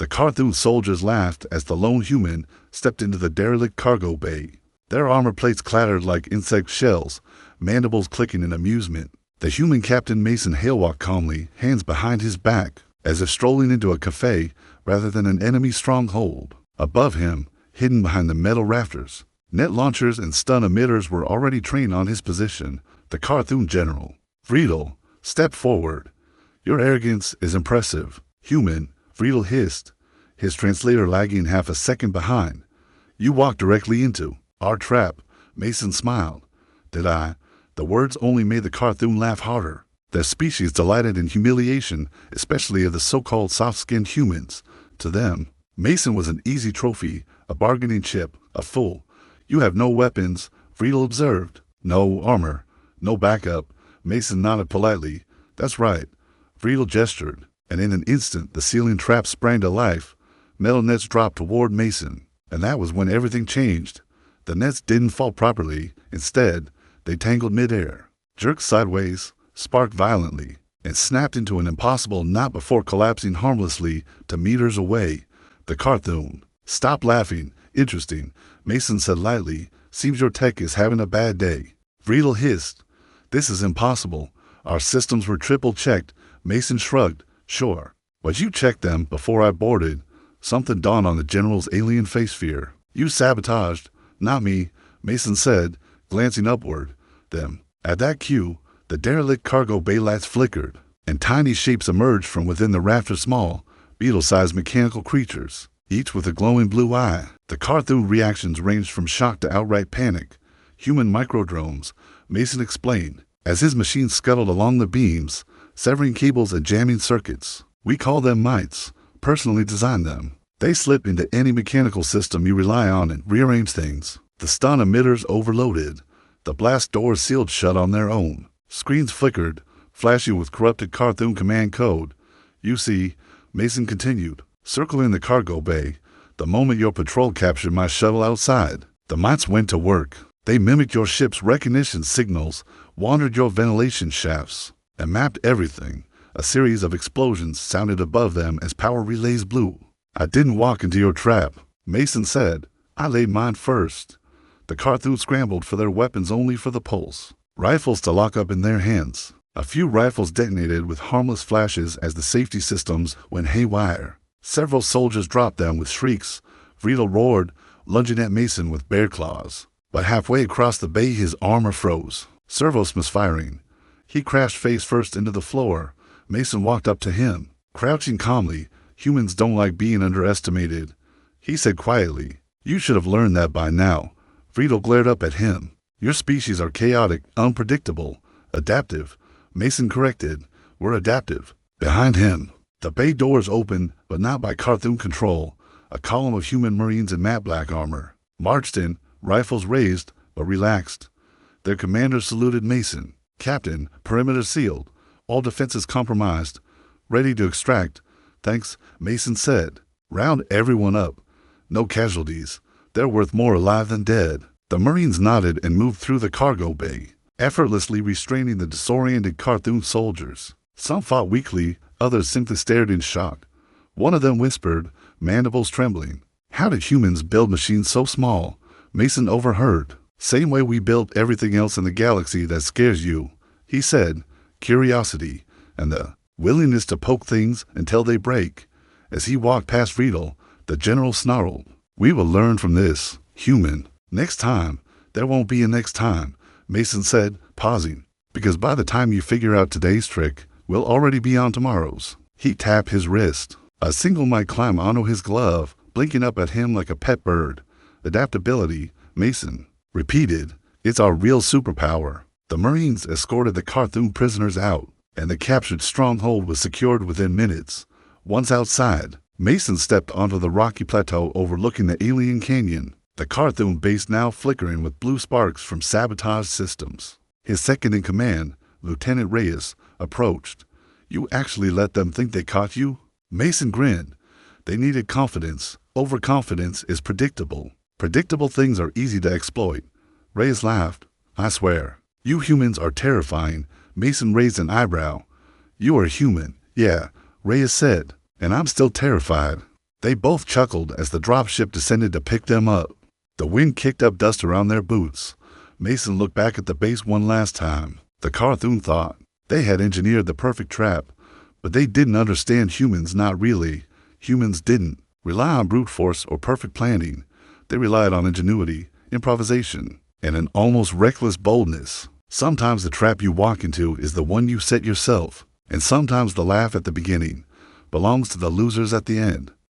The Carthoon soldiers laughed as the lone human stepped into the derelict cargo bay. Their armor plates clattered like insect shells, mandibles clicking in amusement. The human Captain Mason hail-walked calmly, hands behind his back, as if strolling into a cafe rather than an enemy stronghold. Above him, hidden behind the metal rafters, net launchers and stun emitters were already trained on his position. The Carthoon general, Friedel, stepped forward. "Your arrogance is impressive, human," Friedel hissed, his translator lagging half a second behind. "You walked directly into our trap." Mason smiled. "Did I?" The words only made the Carthoon laugh harder. Their species delighted in humiliation, especially of the so-called soft-skinned humans. To them, Mason was an easy trophy, a bargaining chip, a fool. "You have no weapons," Friedel observed. "No armor, no backup." Mason nodded politely. "That's right." Friedel gestured, and in an instant the ceiling trap sprang to life. Metal nets dropped toward Mason, and that was when everything changed. The nets didn't fall properly. Instead, they tangled midair, jerked sideways, sparked violently, and snapped into an impossible knot before collapsing harmlessly to meters away. The Carthoon. "Stop laughing. Interesting," Mason said lightly. "Seems your tech is having a bad day." Friedel hissed. "This is impossible. Our systems were triple-checked." Mason shrugged. "Sure. But you checked them before I boarded." Something dawned on the general's alien face fear. "You sabotaged." "Not me," Mason said, glancing upward. Them. At that cue, the derelict cargo bay lights flickered, and tiny shapes emerged from within the rafters, small, beetle-sized mechanical creatures, each with a glowing blue eye. The Carthoon reactions ranged from shock to outright panic. "Human microdrones," Mason explained, as his machine scuttled along the beams, severing cables and jamming circuits. "We call them mites. Personally designed them. They slip into any mechanical system you rely on and rearrange things." The stun emitters overloaded. The blast doors sealed shut on their own. Screens flickered, flashing with corrupted Carthoon command code. "You see," Mason continued, circling the cargo bay, "the moment your patrol captured my shuttle outside, the mites went to work. They mimicked your ship's recognition signals, wandered your ventilation shafts, and mapped everything." A series of explosions sounded above them as power relays blew. "I didn't walk into your trap," Mason said. "I laid mine first." The Carthoon scrambled for their weapons only for the pulse. Rifles to lock up in their hands. A few rifles detonated with harmless flashes as the safety systems went haywire. Several soldiers dropped them with shrieks. Friedel roared, lunging at Mason with bear claws. But halfway across the bay his armor froze, servos misfiring. He crashed face first into the floor. Mason walked up to him, crouching calmly. "Humans don't like being underestimated," he said quietly. "You should have learned that by now." Friedel glared up at him. "Your species are chaotic, unpredictable, adaptive." Mason corrected. "We're adaptive." Behind him, the bay doors opened, but not by Carthoon control. A column of human Marines in matte black armor marched in, rifles raised, but relaxed. Their commander saluted Mason. "Captain, perimeter sealed. All defenses compromised. Ready to extract." "Thanks," Mason said. "Round everyone up. No casualties. They're worth more alive than dead." The Marines nodded and moved through the cargo bay, effortlessly restraining the disoriented Carthoon soldiers. Some fought weakly, others simply stared in shock. One of them whispered, mandibles trembling, "How did humans build machines so small?" Mason overheard. "Same way we built everything else in the galaxy that scares you," he said. "Curiosity, and the willingness to poke things until they break." As he walked past Friedel, the general snarled, "We will learn from this, human." "Next time." "There won't be a next time," Mason said, pausing, "because by the time you figure out today's trick, we'll already be on tomorrow's." He tapped his wrist. A single might climb onto his glove, blinking up at him like a pet bird. "Adaptability," Mason repeated. "It's our real superpower." The Marines escorted the Carthoon prisoners out, and the captured stronghold was secured within minutes. Once outside, Mason stepped onto the rocky plateau overlooking the alien canyon, the Carthoon base now flickering with blue sparks from sabotaged systems. His second-in-command, Lieutenant Reyes, approached. "You actually let them think they caught you?" Mason grinned. "They needed confidence. Overconfidence is predictable. Predictable things are easy to exploit." Reyes laughed. "I swear. You humans are terrifying." Mason raised an eyebrow. "You are human." "Yeah," Reyes said, "and I'm still terrified." They both chuckled as the dropship descended to pick them up. The wind kicked up dust around their boots. Mason looked back at the base one last time. The Carthoon thought. They had engineered the perfect trap, but they didn't understand humans, not really. Humans didn't rely on brute force or perfect planning. They relied on ingenuity, improvisation, and an almost reckless boldness. Sometimes the trap you walk into is the one you set yourself, and sometimes the laugh at the beginning belongs to the losers at the end.